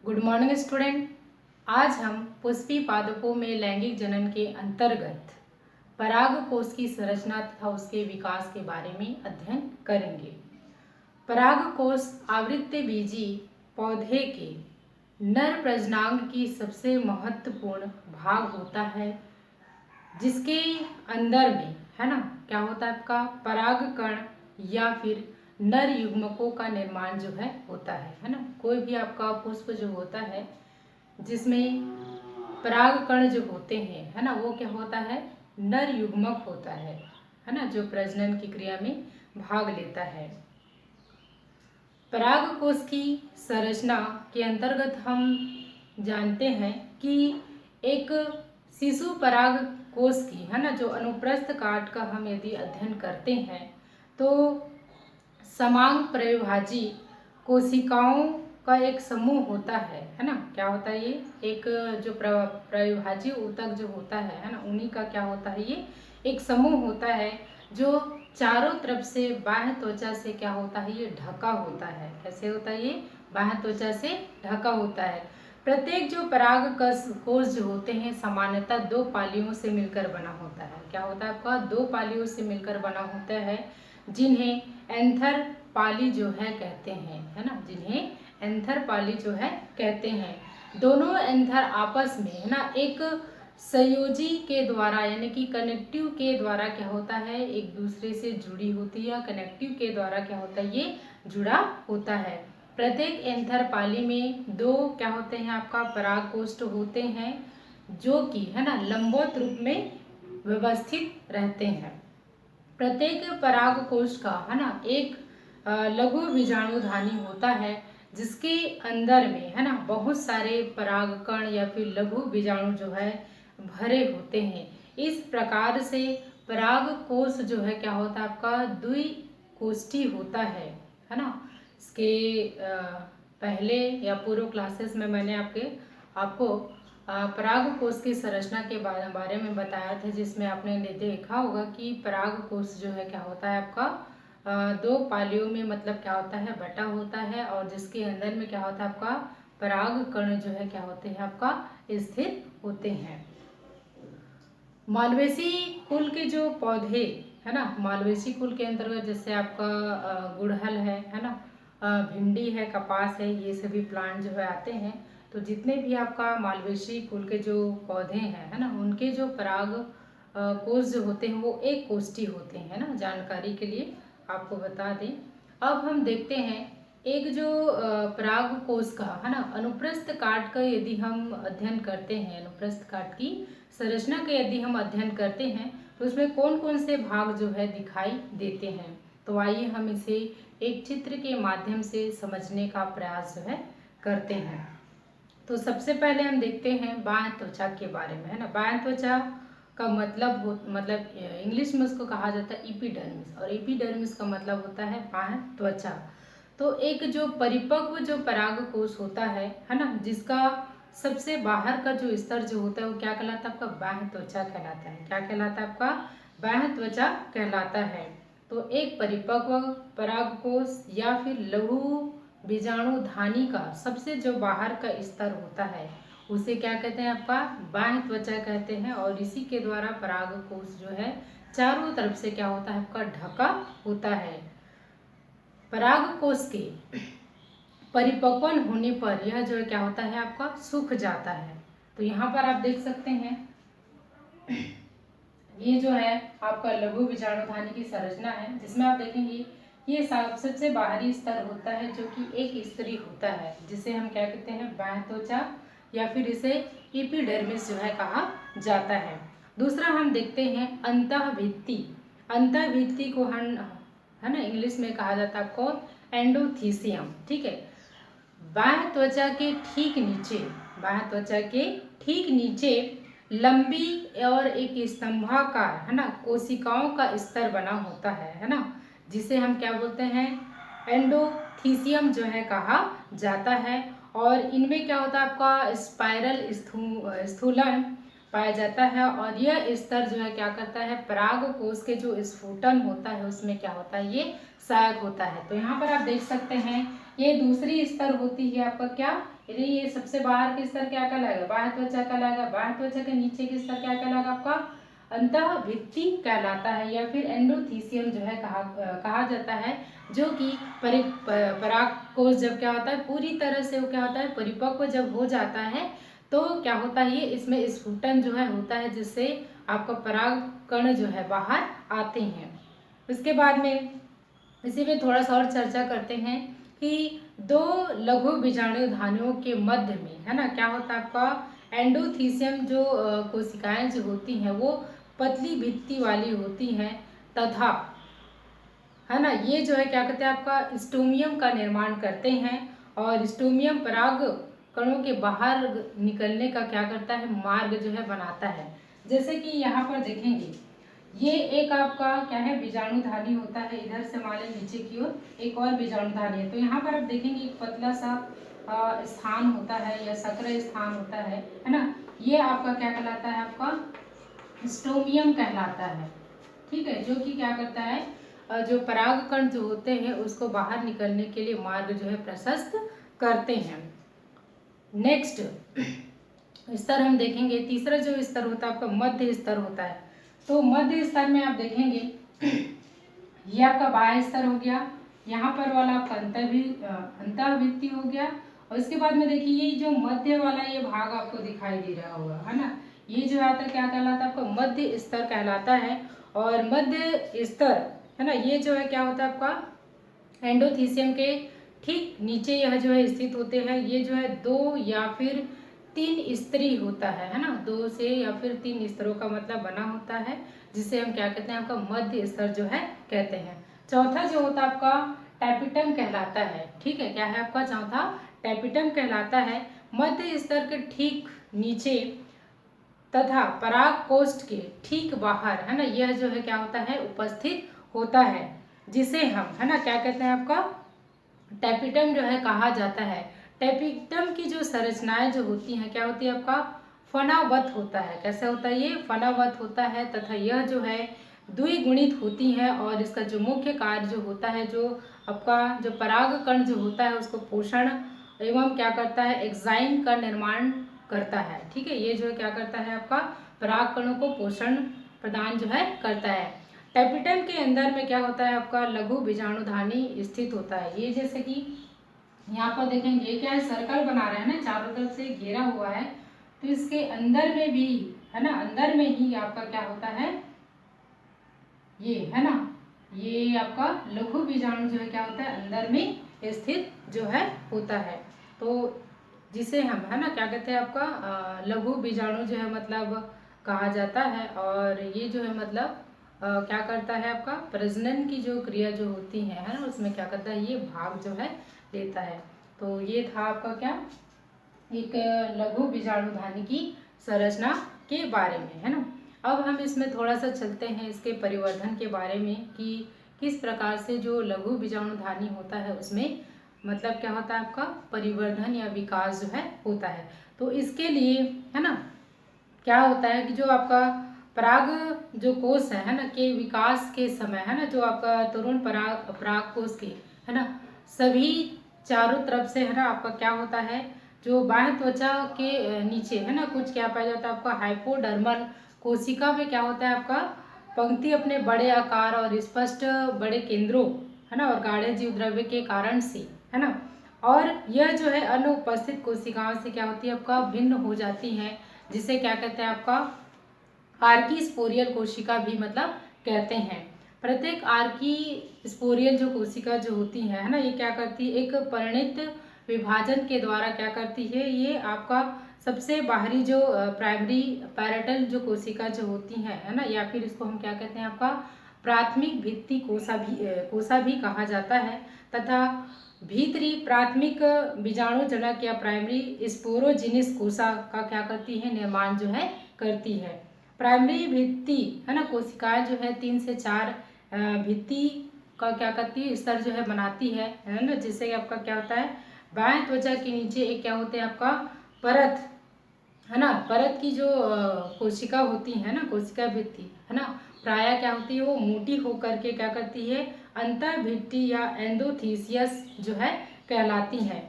Good morning student. आज हम पुष्पी पादपों में लैंगिक जनन के अंतर्गत पराग कोश की संरचना तथा उसके विकास के बारे में अध्ययन करेंगे। पराग कोश आवृतबीजी पौधे के नर प्रजननांग की सबसे महत्वपूर्ण भाग होता है, जिसके अंदर में है ना क्या होता है आपका परागकण या फिर नर युग्मकों का निर्माण जो है होता है ना। कोई भी आपका पुष्प जो होता है जिसमें परागकण जो होते हैं है ना, वो क्या होता है नर युग्मक होता है ना, जो प्रजनन की क्रिया में भाग लेता है। पराग कोश की संरचना के अंतर्गत हम जानते हैं कि एक शिशु पराग कोश की है ना, जो अनुप्रस्थ काट का हम यदि अध्ययन करते हैं तो समांग प्रविभाजी कोशिकाओं का एक समूह होता है ना। क्या होता है ये एक जो प्रविभाजी ऊतक जो होता है ना, उन्हीं का क्या होता है ये एक समूह होता है जो चारों तरफ से बाह्य त्वचा से क्या होता है ये ढका होता है। कैसे होता है ये बाह्य त्वचा से ढका होता है। प्रत्येक जो पराग कोश जो होते हैं सामान्यतः दो पालियों से मिलकर बना होता है। क्या होता है आपका दो पालियों से मिलकर बना होता है, जिन्हें एंथर पाली जो है कहते हैं है ना, जिन्हें एंथर पाली जो है कहते हैं। दोनों एंथर आपस में है ना एक संयोजी के द्वारा यानी कि कनेक्टिव के द्वारा क्या होता है एक दूसरे से जुड़ी होती है, कनेक्टिव के द्वारा क्या होता है ये जुड़ा होता है। प्रत्येक एंथर पाली में दो क्या होते हैं आपका पराग कोष्ठ होते हैं, जो कि है ना लंबवत रूप में व्यवस्थित रहते हैं। प्रत्येक पराग कोश का है ना एक लघु बीजाणुधानी होता है, जिसके अंदर में है ना बहुत सारे परागकण या फिर लघु बीजाणु जो है भरे होते हैं। इस प्रकार से पराग कोश जो है क्या होता है आपका द्विकोष्ठी होता है ना। इसके पहले या पूर्व क्लासेस में मैंने आपको पराग कोश की संरचना के बारे में बताया था, जिसमें आपने देखा होगा कि पराग कोश जो है क्या होता है आपका दो पालियों में मतलब क्या होता है बटा होता है, और जिसके अंदर में क्या होता है आपका पराग कण जो है क्या होते हैं आपका स्थित होते हैं। मालवेसी कुल के जो पौधे है ना, मालवेसी कुल के अंतर्गत जैसे आपका गुड़हल है ना, भिंडी है, कपास है, ये सभी प्लांट जो है आते हैं। तो जितने भी आपका मालवेसी कुल के जो पौधे हैं है ना, उनके जो पराग कोश जो होते हैं वो एक कोष्ठी होते हैं ना। जानकारी के लिए आपको बता दें। अब हम देखते हैं एक जो पराग कोश का है ना अनुप्रस्थ काट का यदि हम अध्ययन करते हैं, अनुप्रस्थ काट की संरचना के यदि हम अध्ययन करते हैं तो उसमें कौन कौन से भाग जो है दिखाई देते हैं। तो आइए हम इसे एक चित्र के माध्यम से समझने का प्रयास जो है करते हैं। तो सबसे पहले हम देखते हैं बाह्य त्वचा के बारे में है ना। बाह्य त्वचा का मतलब इंग्लिश में उसको कहा जाता है एपिडर्मिस, और एपिडर्मिस का मतलब होता है बाह्य त्वचा। तो एक जो परिपक्व जो पराग कोश होता है ना, जिसका सबसे बाहर का जो स्तर जो होता है वो क्या कहलाता है आपका बाह्य त्वचा कहलाता है। क्या कहलाता है आपका बाह्य त्वचा कहलाता है। तो एक परिपक्व पराग कोश या फिर लघु बीजाणुधानी का सबसे जो बाहर का स्तर होता है उसे क्या कहते हैं आपका बाह्य त्वचा कहते हैं, और इसी के द्वारा पराग कोश जो है चारों तरफ से क्या होता है आपका ढका होता है। पराग कोश के परिपक्वन होने पर यह जो है क्या होता है आपका सूख जाता है। तो यहाँ पर आप देख सकते हैं ये जो है आपका लघु बीजाणुधानी की संरचना है, जिसमें आप देखेंगे ये सबसे बाहरी स्तर होता है जो कि एक स्तरीय होता है, जिसे हम क्या कहते हैं बाह्य त्वचा या फिर इसे एपिडर्मिस जो है कहा जाता है। दूसरा हम देखते हैं अंतःभित्ति। अंतःभित्ति को हम है ना इंग्लिश में कहा जाता है आपको एंडोथीसियम। ठीक है, बाह्य त्वचा के ठीक नीचे, बाह्य त्वचा के ठीक नीचे लंबी और एक स्तंभाकार है ना कोशिकाओं का स्तर बना होता है ना, जिसे हम क्या बोलते हैं एंडोथीसियम जो है कहा जाता है। और इनमें क्या होता है आपका स्पाइरल स्थूलन पाया जाता है, और यह स्तर जो है क्या करता है पराग कोश के जो स्फुटन होता है उसमें क्या होता है ये सहायक होता है। तो यहाँ पर आप देख सकते हैं ये दूसरी स्तर होती है आपका क्या, ये सबसे बाहर के स्तर क्या कहलाएगा, बाह्य त्वचा कहलाएगा। बाह्य त्वचा के नीचे के स्तर क्या कहलाएगा आपका, अंतः भित्ति कहलाता है, या फिर एंडोथीसियम जो है कहा जाता है, जो कि परागकोश जब क्या होता है पूरी तरह से वो क्या होता है परिपक्व जब हो जाता है, तो क्या होता है ये इसमें स्फुटन जो है होता है, जिससे आपका पराग कण जो है बाहर आते हैं। उसके बाद में इसी में थोड़ा सा और चर्चा करते हैं कि दो लघु बीजाणुधानियों के मध्य में है ना क्या होता है आपका एंडोथीसियम, जो कोशिकाएं जो होती हैं वो पतली भित्ति वाली होती हैं, तथा है ना ये जो है क्या कहते हैं आपका स्टोमियम का निर्माण करते हैं, और स्टोमियम पराग कणों के बाहर निकलने का क्या करता है मार्ग जो है बनाता है। जैसे कि यहाँ पर देखेंगे ये एक आपका क्या है बीजाणुधानी होता है, इधर से मान लें नीचे की ओर एक और बीजाणुधानी है, तो यहाँ पर आप देखेंगे एक पतला सा स्थान होता है या सक्रिय स्थान होता है ना, ये आपका क्या कहलाता है आपका स्टोमियम कहलाता है। ठीक है, जो कि क्या करता है जो पराग कण जो होते हैं उसको बाहर निकलने के लिए मार्ग जो है प्रशस्त करते हैं। नेक्स्ट स्तर हम देखेंगे, तीसरा जो स्तर होता है आपका मध्य स्तर होता है। तो मध्य स्तर में आप देखेंगे ये आपका बाह्य स्तर हो गया, यहाँ पर वाला आपका अंतःभित्ति हो गया, और इसके बाद में देखिए ये जो मध्य वाला ये भाग आपको दिखाई दे रहा होगा है ना, ये जो आता क्या कहलाता है आपका मध्य स्तर कहलाता है। और मध्य स्तर है ना ये जो है क्या होता है आपका एंडोथीसियम के ठीक नीचे यह जो है स्थित होते हैं। ये जो है 2 या फिर 3 स्तरीय होता है ना, 2 से या फिर 3 स्तरों का मतलब बना होता है, जिसे हम क्या कहते हैं आपका मध्य स्तर जो है कहते हैं। चौथा जो होता है आपका टैपिटम कहलाता है। ठीक है, क्या है आपका चौथा टैपिटम कहलाता है। मध्य स्तर के ठीक नीचे तथा पराग कोष्ठ के ठीक बाहर है ना यह जो है क्या होता है उपस्थित होता है, जिसे हम है ना क्या कहते हैं आपका टैपिटम जो है कहा जाता है। टैपिटम की जो संरचनाएं जो होती हैं क्या होती है आपका फनावत होता है। कैसे होता है ये फनावत होता है, तथा यह जो है द्विगुणित होती है, और इसका जो मुख्य कार्य जो होता है जो आपका जो पराग कण जो होता है उसको पोषण एवं क्या करता है एग्जाइम का निर्माण करता है। ठीक है, ये जो है क्या करता है आपका पराग कणों को पोषण प्रदान जो है करता है। टैपिटम के अंदर में क्या होता है आपका लघु बीजाणुधानी स्थित होता है। ये जैसे कि यहाँ पर देखेंगे ये क्या है सर्कल बना रहे हैं ना, चारों तरफ से घेरा हुआ है, तो इसके अंदर में भी है ना अंदर में ही आपका क्या होता है ये है ना ये आपका लघु बीजाणु जो है क्या होता है अंदर में स्थित जो है होता है। तो जिसे हम है ना क्या कहते हैं आपका लघु बीजाणु जो है मतलब कहा जाता है, और ये जो है मतलब क्या करता है आपका प्रजनन की जो क्रिया जो होती है ना उसमें क्या करता है ये भाग जो है लेता है। तो ये था आपका क्या एक लघु बीजाणुधानी की संरचना के बारे में है ना। अब हम इसमें थोड़ा सा चलते हैं इसके परिवर्धन के बारे में कि किस प्रकार से जो लघु बीजाणुधानी होता है उसमें मतलब क्या होता है आपका परिवर्धन या विकास जो है होता है। तो इसके लिए है ना क्या होता है कि जो आपका पराग जो कोष है ना के विकास के समय है ना जो आपका तरुण पराग कोष के है ना सभी चारों तरफ से है ना आपका क्या होता है जो बाह्य त्वचा के नीचे है ना कुछ क्या पाया जाता है आपका हाइपोडर्मल कोशिका में क्या होता है आपका पंक्ति अपने बड़े आकार और स्पष्ट बड़े केंद्रों है ना और गाढ़े जीव द्रव्य के कारण से है ना, और यह जो है अनुपस्थित कोशिकाओं से क्या होती है आपका भिन्न हो जाती है, जिसे क्या कहते हैं आपका आर्की स्पोरियल कोशिका भी मतलब कहते हैं। प्रत्येक आर्की स्पोरियल जो कोशिका जो होती है ना ये क्या करती है एक परिणित विभाजन के द्वारा क्या करती है ये आपका सबसे बाहरी जो प्राइमरी पैरेटल जो कोशिका जो होती है ना या फिर इसको हम क्या कहते हैं आपका प्राथमिक भित्ति कोसा भी कहा जाता है, तथा भीतरी प्राथमिक बीजाणुजनक या प्राइमरी स्पोरोजिनिस कोसा का क्या करती है निर्माण जो है करती है। प्राइमरी भित्ति है ना कोशिकाएं जो है 3 से 4 भित्ति का क्या करती है स्तर जो है बनाती है ना, जिससे आपका क्या होता है बाह्य त्वचा के नीचे एक क्या होते हैं आपका परत है ना, परत की जो कोशिका होती है ना कोशिका भित्ति है ना प्रायः क्या होती है वो मोटी होकर के क्या करती है अंतःभित्ति या एंडोथीसियस जो है कहलाती हैं।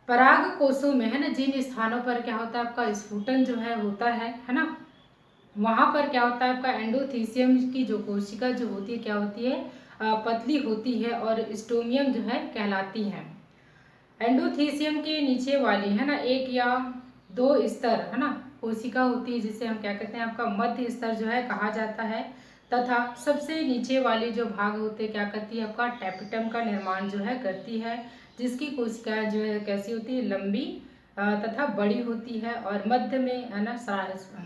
पराग कोशों में है ना जिन स्थानों पर क्या होता है आपका स्फुटन जो है होता है ना, वहाँ पर क्या होता है आपका एंडोथीसियम की जो कोशिका जो होती है क्या होती है, पतली होती है और स्टोमियम जो है कहलाती है। एंडोथीसियम के नीचे वाली है ना एक या दो स्तर है ना कोशिका होती है, जिसे हम क्या कहते हैं आपका मध्य स्तर जो है कहा जाता है, तथा सबसे नीचे वाली जो भाग होते हैं क्या करती है आपका टैपिटम का निर्माण जो है करती है, जिसकी कोशिकाएं जो है कैसी होती है, लंबी तथा बड़ी होती है, और मध्य में है ना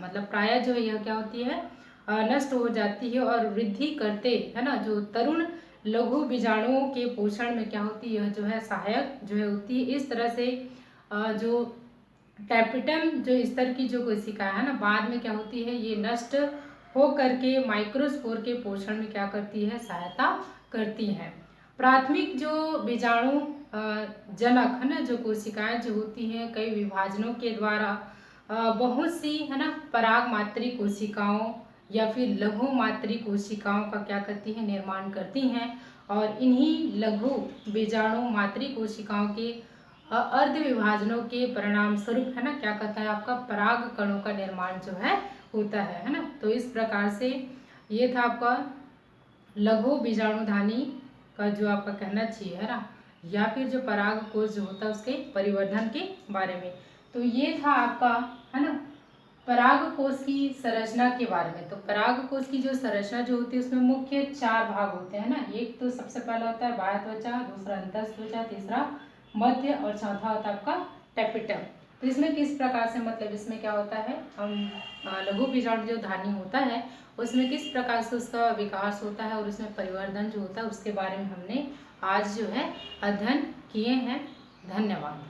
मतलब प्राय जो है यह क्या होती है, नष्ट हो जाती है और वृद्धि करते है ना जो तरुण लघु बीजाणुओं के पोषण में क्या होती है, यह जो है सहायक जो है होती है। इस तरह से जो टैपिटम जो स्तर की जो कोशिका है ना बाद में क्या होती है, ये नष्ट हो करके माइक्रोस्पोर के पोषण में क्या करती है, सहायता करती हैं। प्राथमिक जो बीजाणु जनक है ना जो कोशिकाएं जो होती हैं कई विभाजनों के द्वारा बहुत सी है ना पराग मात्री कोशिकाओं या फिर लघु मात्री कोशिकाओं का क्या करती है, निर्माण करती हैं, और इन्हीं लघु बीजाणु मात्री कोशिकाओं के अर्ध विभाजनों के परिणाम स्वरूप है ना क्या कहता है आपका पराग कणों का निर्माण जो है होता है ना। तो इस प्रकार से ये था आपका लघु बीजाणुधानी का जो आपका कहना चाहिए है ना, या फिर जो पराग कोश जो होता है उसके परिवर्धन के बारे में। तो ये था आपका है ना पराग कोश की संरचना के बारे में। तो पराग कोश की जो संरचना जो होती है उसमें मुख्य 4 भाग होते हैं ना। एक तो सबसे पहला होता है बाह्य त्वचा, दूसरा अंतः त्वचा, तीसरा मध्य और चौथा होता है आपका टैपिटम। तो इसमें किस प्रकार से मतलब इसमें क्या होता है, हम लघु बीजाणु जो धानी होता है उसमें किस प्रकार से उसका विकास होता है और उसमें परिवर्धन जो होता है उसके बारे में हमने आज जो है अध्ययन किए हैं। धन्यवाद।